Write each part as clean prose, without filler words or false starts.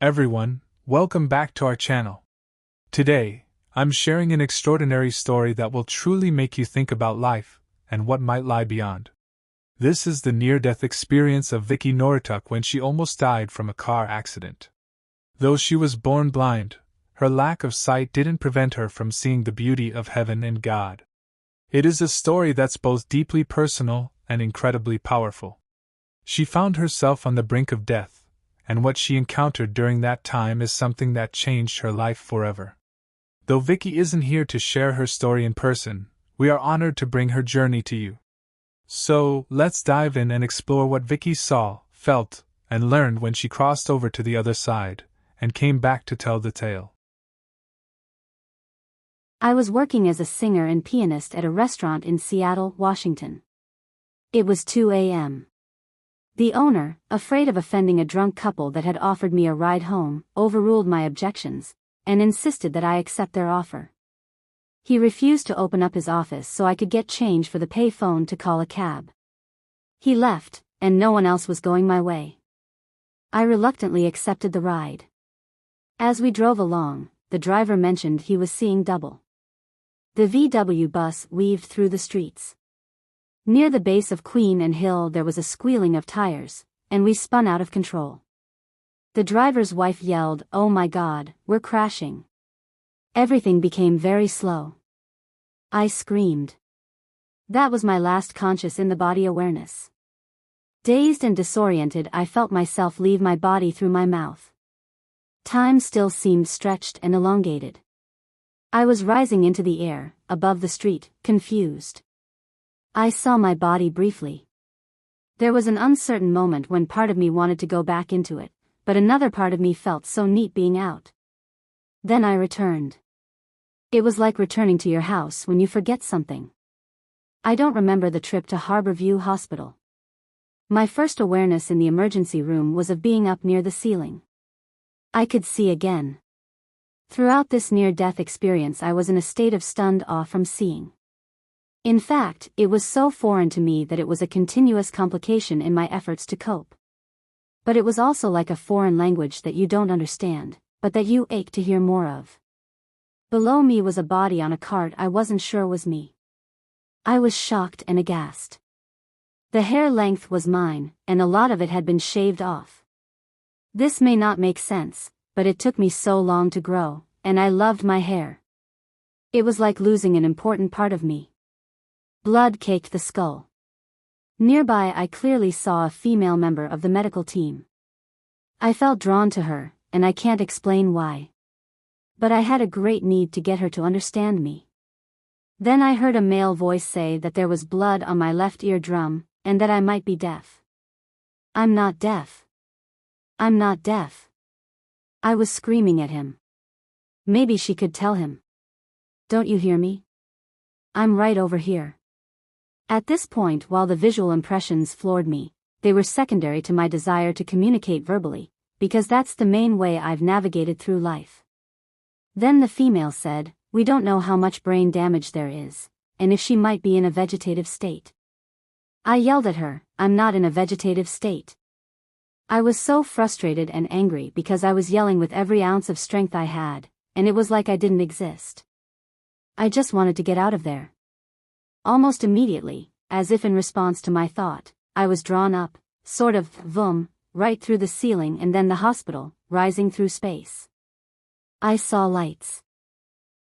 everyone, welcome back to our channel. Today, I'm sharing an extraordinary story that will truly make you think about life and what might lie beyond. This is the near-death experience of Vicki Noratuk when she almost died from a car accident. Though she was born blind, her lack of sight didn't prevent her from seeing the beauty of heaven and God. It is a story that's both deeply personal and incredibly powerful. She found herself on the brink of death, and what she encountered during that time is something that changed her life forever. Though Vicki isn't here to share her story in person, we are honored to bring her journey to you. So, let's dive in and explore what Vicki saw, felt, and learned when she crossed over to the other side, and came back to tell the tale. I was working as a singer and pianist at a restaurant in Seattle, Washington. It was 2 a.m. The owner, afraid of offending a drunk couple that had offered me a ride home, overruled my objections, and insisted that I accept their offer. He refused to open up his office so I could get change for the pay phone to call a cab. He left, and no one else was going my way. I reluctantly accepted the ride. As we drove along, the driver mentioned he was seeing double. The VW bus weaved through the streets. Near the base of Queen and Hill there was a squealing of tires, and we spun out of control. The driver's wife yelled, "Oh my God, we're crashing." Everything became very slow. I screamed. That was my last conscious in-the-body awareness. Dazed and disoriented, I felt myself leave my body through my mouth. Time still seemed stretched and elongated. I was rising into the air, above the street, confused. I saw my body briefly. There was an uncertain moment when part of me wanted to go back into it, but another part of me felt so neat being out. Then I returned. It was like returning to your house when you forget something. I don't remember the trip to Harborview Hospital. My first awareness in the emergency room was of being up near the ceiling. I could see again. Throughout this near-death experience I was in a state of stunned awe from seeing. In fact, it was so foreign to me that it was a continuous complication in my efforts to cope. But it was also like a foreign language that you don't understand, but that you ache to hear more of. Below me was a body on a cart I wasn't sure was me. I was shocked and aghast. The hair length was mine, and a lot of it had been shaved off. This may not make sense, but it took me so long to grow, and I loved my hair. It was like losing an important part of me. Blood caked the skull. Nearby I clearly saw a female member of the medical team. I felt drawn to her, and I can't explain why. But I had a great need to get her to understand me. Then I heard a male voice say that there was blood on my left eardrum, and that I might be deaf. I'm not deaf. I'm not deaf. I was screaming at him. Maybe she could tell him. Don't you hear me? I'm right over here. At this point, while the visual impressions floored me, they were secondary to my desire to communicate verbally, because that's the main way I've navigated through life. Then the female said, "We don't know how much brain damage there is, and if she might be in a vegetative state." I yelled at her, "I'm not in a vegetative state." I was so frustrated and angry because I was yelling with every ounce of strength I had, and it was like I didn't exist. I just wanted to get out of there. Almost immediately, as if in response to my thought, I was drawn up, sort of, vroom, right through the ceiling and then the hospital, rising through space. I saw lights.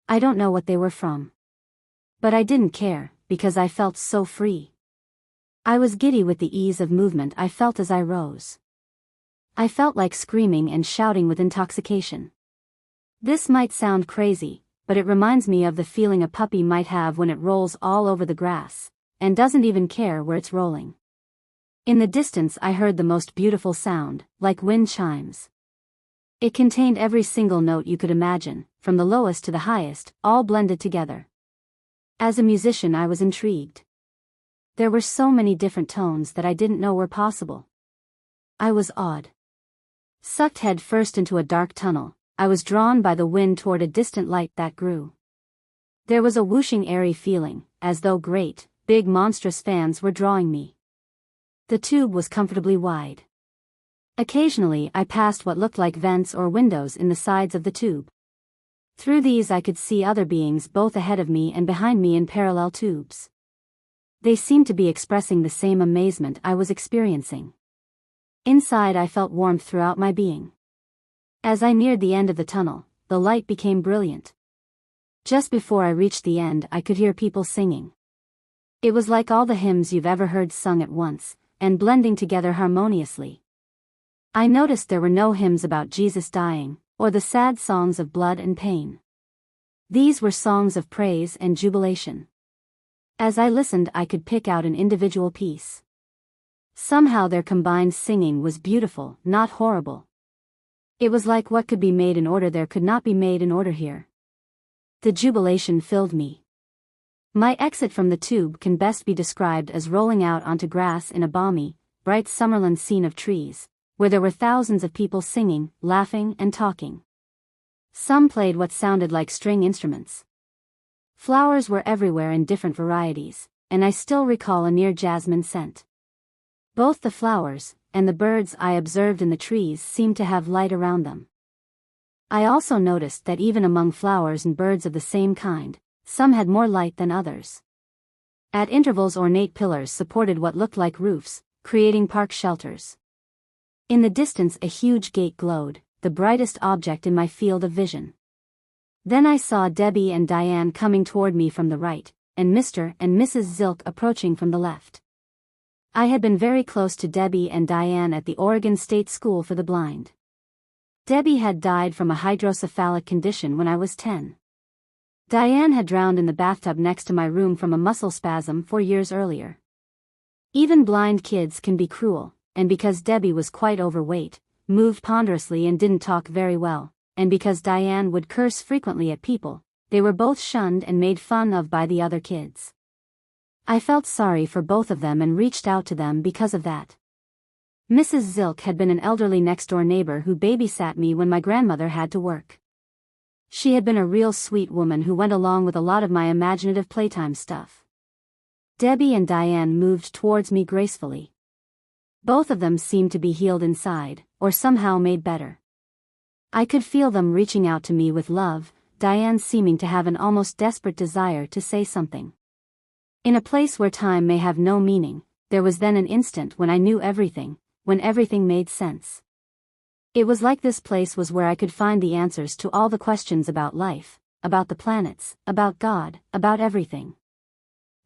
I don't know what they were from. But I didn't care, because I felt so free. I was giddy with the ease of movement I felt as I rose. I felt like screaming and shouting with intoxication. This might sound crazy, but it reminds me of the feeling a puppy might have when it rolls all over the grass, and doesn't even care where it's rolling. In the distance I heard the most beautiful sound, like wind chimes. It contained every single note you could imagine, from the lowest to the highest, all blended together. As a musician I was intrigued. There were so many different tones that I didn't know were possible. I was awed. Sucked head first into a dark tunnel, I was drawn by the wind toward a distant light that grew. There was a whooshing airy feeling, as though great, big monstrous fans were drawing me. The tube was comfortably wide. Occasionally I passed what looked like vents or windows in the sides of the tube. Through these I could see other beings both ahead of me and behind me in parallel tubes. They seemed to be expressing the same amazement I was experiencing. Inside I felt warmth throughout my being. As I neared the end of the tunnel, the light became brilliant. Just before I reached the end I could hear people singing. It was like all the hymns you've ever heard sung at once, and blending together harmoniously. I noticed there were no hymns about Jesus dying, or the sad songs of blood and pain. These were songs of praise and jubilation. As I listened I could pick out an individual piece. Somehow their combined singing was beautiful, not horrible. It was like what could be made in order there could not be made in order here. The jubilation filled me. My exit from the tube can best be described as rolling out onto grass in a balmy, bright summerland scene of trees, where there were thousands of people singing, laughing, and talking. Some played what sounded like string instruments. Flowers were everywhere in different varieties, and I still recall a near jasmine scent. Both the flowers and the birds I observed in the trees seemed to have light around them. I also noticed that even among flowers and birds of the same kind, some had more light than others. At intervals ornate pillars supported what looked like roofs, creating park shelters. In the distance a huge gate glowed, the brightest object in my field of vision. Then I saw Debbie and Diane coming toward me from the right, and Mr. and Mrs. Zilk approaching from the left. I had been very close to Debbie and Diane at the Oregon State School for the Blind. Debbie had died from a hydrocephalic condition when I was 10. Diane had drowned in the bathtub next to my room from a muscle spasm 4 years earlier. Even blind kids can be cruel, and because Debbie was quite overweight, moved ponderously and didn't talk very well, and because Diane would curse frequently at people, they were both shunned and made fun of by the other kids. I felt sorry for both of them and reached out to them because of that. Mrs. Zilk had been an elderly next-door neighbor who babysat me when my grandmother had to work. She had been a real sweet woman who went along with a lot of my imaginative playtime stuff. Debbie and Diane moved towards me gracefully. Both of them seemed to be healed inside, or somehow made better. I could feel them reaching out to me with love, Diane seeming to have an almost desperate desire to say something. In a place where time may have no meaning, there was then an instant when I knew everything, when everything made sense. It was like this place was where I could find the answers to all the questions about life, about the planets, about God, about everything.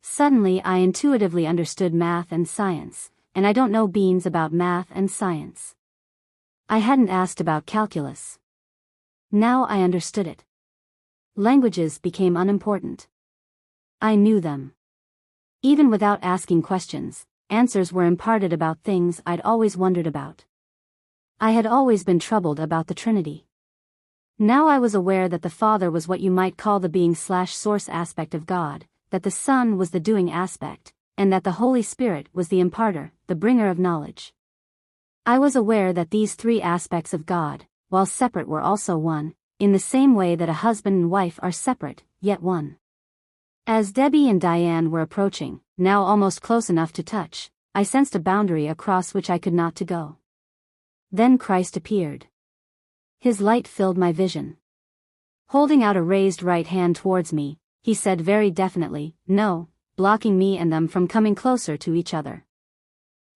Suddenly I intuitively understood math and science, and I don't know beans about math and science. I hadn't asked about calculus. Now I understood it. Languages became unimportant. I knew them. Even without asking questions, answers were imparted about things I'd always wondered about. I had always been troubled about the Trinity. Now I was aware that the Father was what you might call the being/source aspect of God, that the Son was the doing aspect, and that the Holy Spirit was the imparter, the bringer of knowledge. I was aware that these three aspects of God, while separate, were also one, in the same way that a husband and wife are separate, yet one. As Debbie and Diane were approaching, now almost close enough to touch, I sensed a boundary across which I could not to go. Then Christ appeared. His light filled my vision. Holding out a raised right hand towards me, he said very definitely, "No," blocking me and them from coming closer to each other.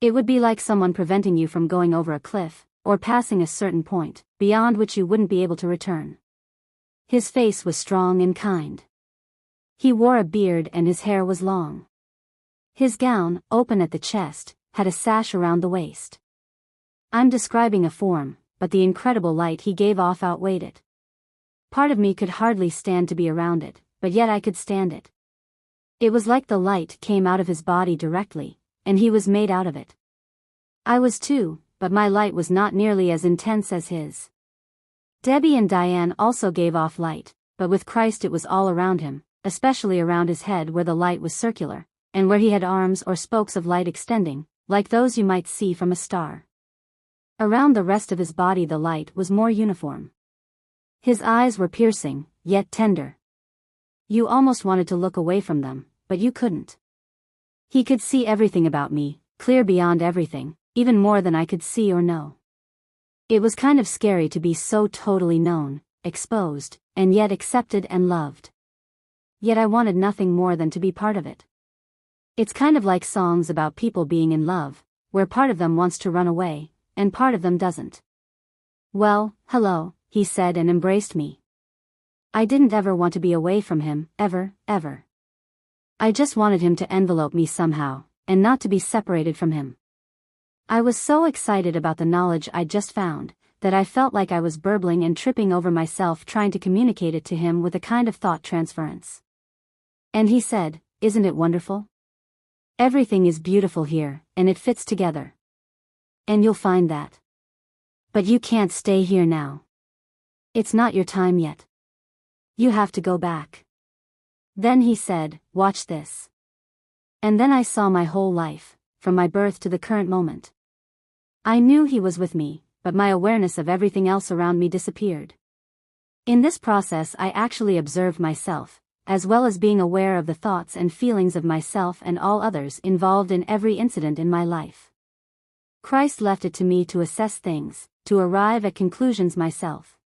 It would be like someone preventing you from going over a cliff, or passing a certain point, beyond which you wouldn't be able to return. His face was strong and kind. He wore a beard and his hair was long. His gown, open at the chest, had a sash around the waist. I'm describing a form, but the incredible light he gave off outweighed it. Part of me could hardly stand to be around it, but yet I could stand it. It was like the light came out of his body directly, and he was made out of it. I was too, but my light was not nearly as intense as his. Debbie and Diane also gave off light, but with Christ it was all around him, especially around his head where the light was circular, and where he had arms or spokes of light extending, like those you might see from a star. Around the rest of his body the light was more uniform. His eyes were piercing, yet tender. You almost wanted to look away from them, but you couldn't. He could see everything about me, clear beyond everything, even more than I could see or know. It was kind of scary to be so totally known, exposed, and yet accepted and loved. Yet I wanted nothing more than to be part of it. It's kind of like songs about people being in love, where part of them wants to run away, and part of them doesn't. "Well, hello," he said and embraced me. I didn't ever want to be away from him, ever, ever. I just wanted him to envelope me somehow, and not to be separated from him. I was so excited about the knowledge I'd just found, that I felt like I was burbling and tripping over myself trying to communicate it to him with a kind of thought transference. And he said, "Isn't it wonderful? Everything is beautiful here, and it fits together. And you'll find that. But you can't stay here now. It's not your time yet. You have to go back." Then he said, "Watch this." And then I saw my whole life, from my birth to the current moment. I knew he was with me, but my awareness of everything else around me disappeared. In this process I actually observed myself, as well as being aware of the thoughts and feelings of myself and all others involved in every incident in my life. Christ left it to me to assess things, to arrive at conclusions myself.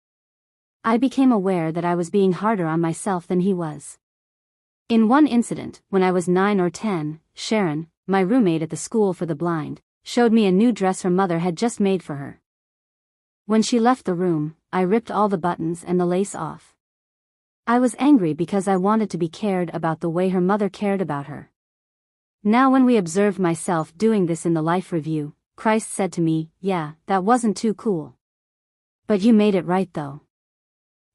I became aware that I was being harder on myself than he was. In one incident, when I was 9 or 10, Sharon, my roommate at the school for the blind, showed me a new dress her mother had just made for her. When she left the room, I ripped all the buttons and the lace off. I was angry because I wanted to be cared about the way her mother cared about her. Now when we observed myself doing this in the life review, Christ said to me, "Yeah, that wasn't too cool. But you made it right though."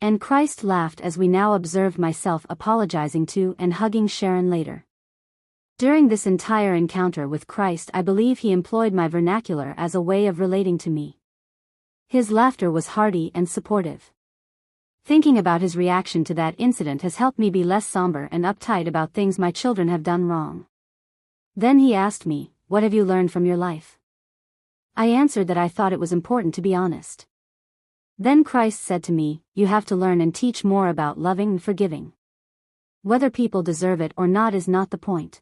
And Christ laughed as we now observed myself apologizing to and hugging Sharon later. During this entire encounter with Christ, I believe he employed my vernacular as a way of relating to me. His laughter was hearty and supportive. Thinking about his reaction to that incident has helped me be less somber and uptight about things my children have done wrong. Then he asked me, "What have you learned from your life?" I answered that I thought it was important to be honest. Then Christ said to me, "You have to learn and teach more about loving and forgiving. Whether people deserve it or not is not the point.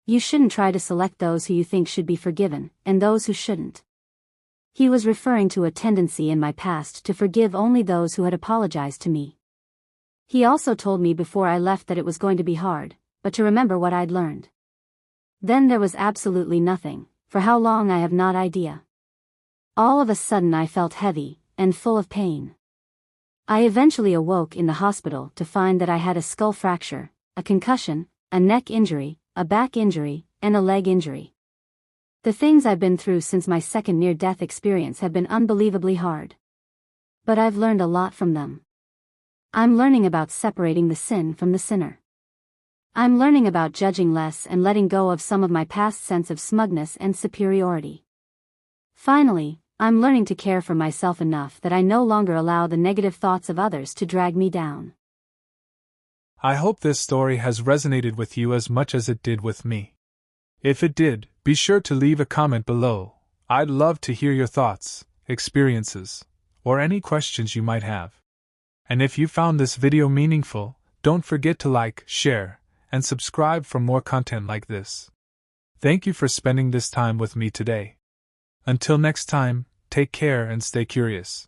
You shouldn't try to select those who you think should be forgiven, and those who shouldn't." He was referring to a tendency in my past to forgive only those who had apologized to me. He also told me before I left that it was going to be hard, but to remember what I'd learned. Then there was absolutely nothing, for how long I have not idea. All of a sudden I felt heavy, and full of pain. I eventually awoke in the hospital to find that I had a skull fracture, a concussion, a neck injury, a back injury, and a leg injury. The things I've been through since my second near-death experience have been unbelievably hard. But I've learned a lot from them. I'm learning about separating the sin from the sinner. I'm learning about judging less and letting go of some of my past sense of smugness and superiority. Finally, I'm learning to care for myself enough that I no longer allow the negative thoughts of others to drag me down. I hope this story has resonated with you as much as it did with me. If it did, be sure to leave a comment below. I'd love to hear your thoughts, experiences, or any questions you might have. And if you found this video meaningful, don't forget to like, share, and subscribe for more content like this. Thank you for spending this time with me today. Until next time, take care and stay curious.